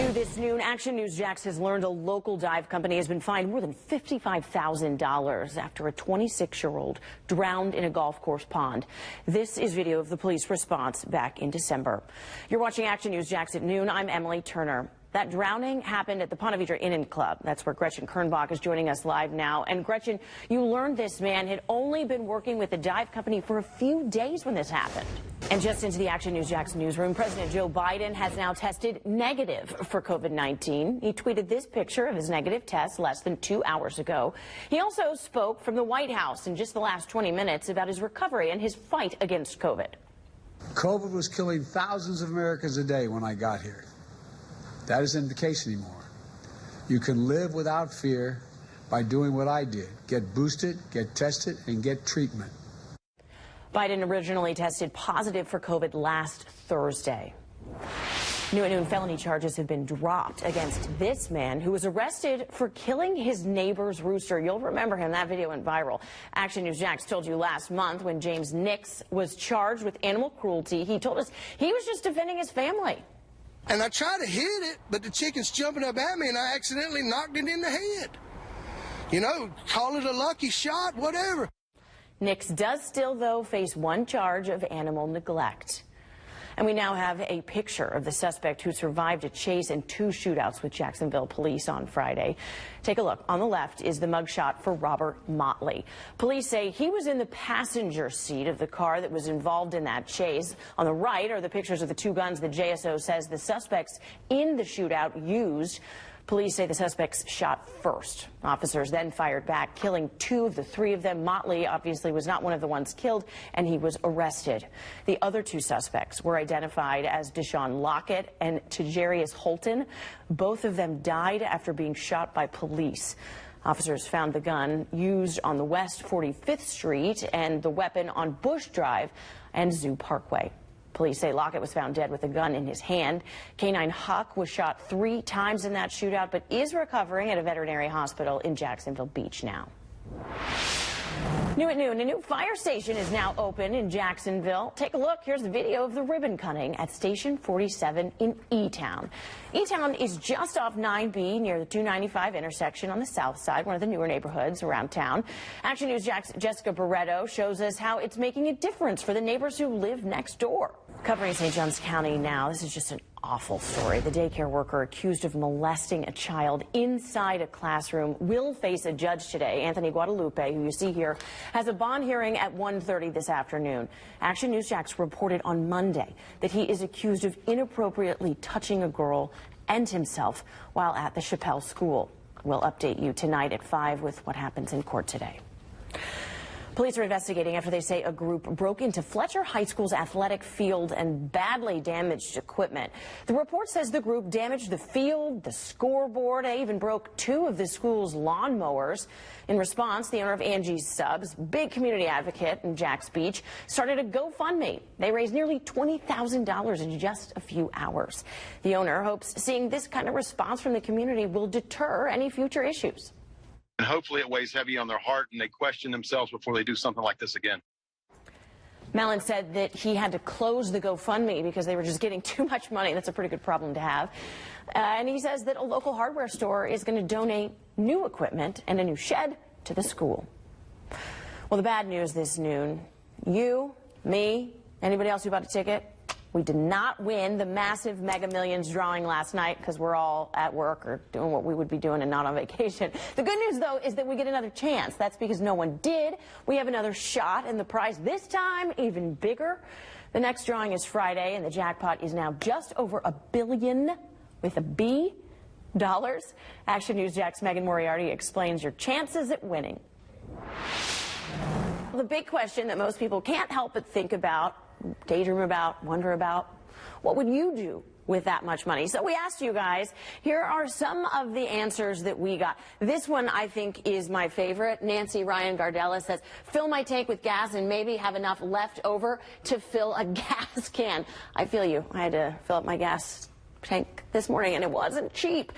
New this noon, Action News Jax has learned a local dive company has been fined more than $55,000 after a 26-year-old drowned in a golf course pond. This is video of the police response back in December. You're watching Action News Jax at noon. I'm Emily Turner. That drowning happened at the Ponte Vedra Inn and Club. That's where Gretchen Kernbach is joining us live now. And Gretchen, you learned this man had only been working with the dive company for a few days when this happened. And just into the Action News Jax newsroom, President Joe Biden has now tested negative for COVID-19. He tweeted this picture of his negative test less than 2 hours ago. He also spoke from the White House in just the last 20 minutes about his recovery and his fight against COVID. COVID was killing thousands of Americans a day when I got here. That isn't the case anymore. You can live without fear by doing what I did. Get boosted, get tested, and get treatment. Biden originally tested positive for COVID last Thursday. New at noon, felony charges have been dropped against this man who was arrested for killing his neighbor's rooster. You'll remember him. That video went viral. Action News Jax told you last month when James Nix was charged with animal cruelty. He told us he was just defending his family. And I tried to hit it, but the chicken's jumping up at me, and I accidentally knocked it in the head. You know, call it a lucky shot, whatever. Nix does still, though, face one charge of animal neglect. And we now have a picture of the suspect who survived a chase and 2 shootouts with Jacksonville police on Friday. Take a look. On the left is the mugshot for Robert Motley. Police say he was in the passenger seat of the car that was involved in that chase. On the right are the pictures of the 2 guns that JSO says the suspects in the shootout used. Police say the suspects shot first. Officers then fired back, killing 2 of the 3 of them. Motley obviously was not one of the ones killed, and he was arrested. The other 2 suspects were identified as Deshaun Lockett and Tajarius Holton. Both of them died after being shot by police. Officers found the gun used on the West 45th Street and the weapon on Bush Drive and Zoo Parkway. Police say Lockett was found dead with a gun in his hand. Canine Huck was shot 3 times in that shootout, but is recovering at a veterinary hospital in Jacksonville Beach now. New at noon, a new fire station is now open in Jacksonville. Take a look. Here's the video of the ribbon cutting at Station 47 in E-Town. E-Town is just off 9B near the 295 intersection on the south side, one of the newer neighborhoods around town. Action News Jax Jessica Barreto shows us how it's making a difference for the neighbors who live next door. Covering St. Johns County now, this is just an awful story. The daycare worker accused of molesting a child inside a classroom will face a judge today. Anthony Guadalupe, who you see here, has a bond hearing at 1:30 this afternoon. Action News Jax reported on Monday that he is accused of inappropriately touching a girl and himself while at the Chappelle School. We'll update you tonight at 5 with what happens in court today. Police are investigating after they say a group broke into Fletcher High School's athletic field and badly damaged equipment. The report says the group damaged the field, the scoreboard, and even broke 2 of the school's lawnmowers. In response, the owner of Angie's Subs, big community advocate in Jax Beach, started a GoFundMe. They raised nearly $20,000 in just a few hours. The owner hopes seeing this kind of response from the community will deter any future issues. And hopefully it weighs heavy on their heart and they question themselves before they do something like this again. Mellon said that he had to close the GoFundMe because they were just getting too much money. That's a pretty good problem to have. And he says that a local hardware store is going to donate new equipment and a new shed to the school. Well, the bad news this noon, you, me, anybody else who bought a ticket, we did not win the massive Mega Millions drawing last night because we're all at work or doing what we would be doing and not on vacation. The good news, though, is that we get another chance. That's because no one did. We have another shot, and the prize this time even bigger. The next drawing is Friday, and the jackpot is now just over $1 billion with a B dollars. Action News Jax Megan Moriarty explains your chances at winning. The big question that most people can't help but think about, daydream about, wonder about, what would you do with that much money? So we asked you guys. Here are some of the answers that we got. This one I think is my favorite. Nancy Ryan Gardella says, fill my tank with gas and maybe have enough left over to fill a gas can. I feel you. I had to fill up my gas tank this morning and it wasn't cheap.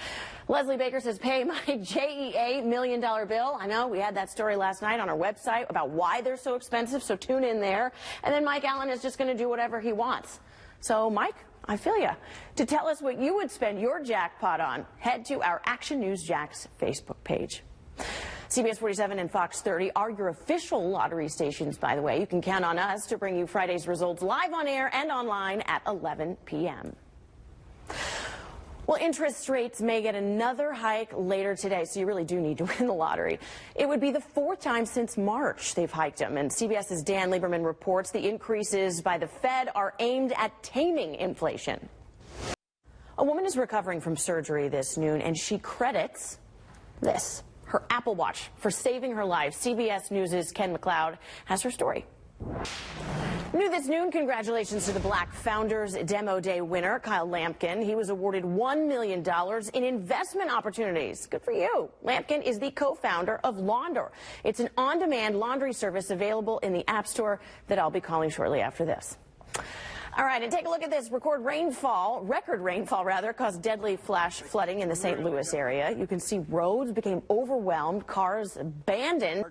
Leslie Baker says, pay my JEA $1 million bill. I know we had that story last night on our website about why they're so expensive, so tune in there. And then Mike Allen is just going to do whatever he wants. So, Mike, I feel ya. To tell us what you would spend your jackpot on, head to our Action News Jax Facebook page. CBS 47 and Fox 30 are your official lottery stations, by the way. You can count on us to bring you Friday's results live on air and online at 11 p.m. Well, interest rates may get another hike later today, so you really do need to win the lottery. It would be the 4th time since March they've hiked them, and CBS's Dan Lieberman reports the increases by the Fed are aimed at taming inflation. A woman is recovering from surgery this noon, and she credits this, her Apple Watch, for saving her life. CBS News' Ken McLeod has her story. New this noon, congratulations to the Black Founders Demo Day winner, Kyle Lampkin. He was awarded $1 million in investment opportunities. Good for you. Lampkin is the co-founder of Launder. It's an on-demand laundry service available in the App Store that I'll be calling shortly after this. All right, and take a look at this. Record rainfall caused deadly flash flooding in the St. Louis area. You can see roads became overwhelmed, cars abandoned.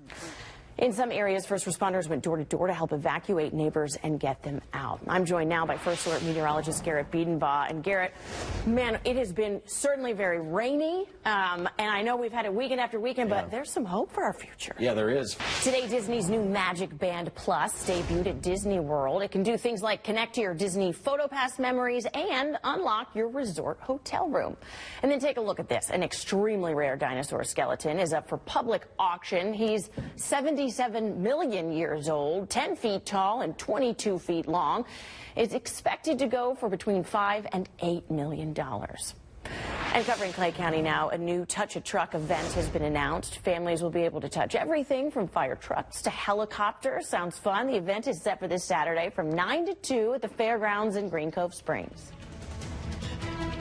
In some areas, first responders went door to door to help evacuate neighbors and get them out. I'm joined now by First Alert meteorologist Garrett Biedenbaugh. And Garrett, man, it has been certainly very rainy, and I know we've had it weekend after weekend, but there's some hope for our future. Yeah, there is. Today, Disney's new Magic Band Plus debuted at Disney World. It can do things like connect to your Disney PhotoPass memories and unlock your resort hotel room. And then take a look at this. An extremely rare dinosaur skeleton is up for public auction. He's 77 million years old, 10 feet tall and 22 feet long. It's expected to go for between $5 and $8 million. And covering Clay County now, a new Touch a Truck event has been announced. Families will be able to touch everything from fire trucks to helicopters. Sounds fun. The event is set for this Saturday from 9 to 2 at the fairgrounds in Green Cove Springs.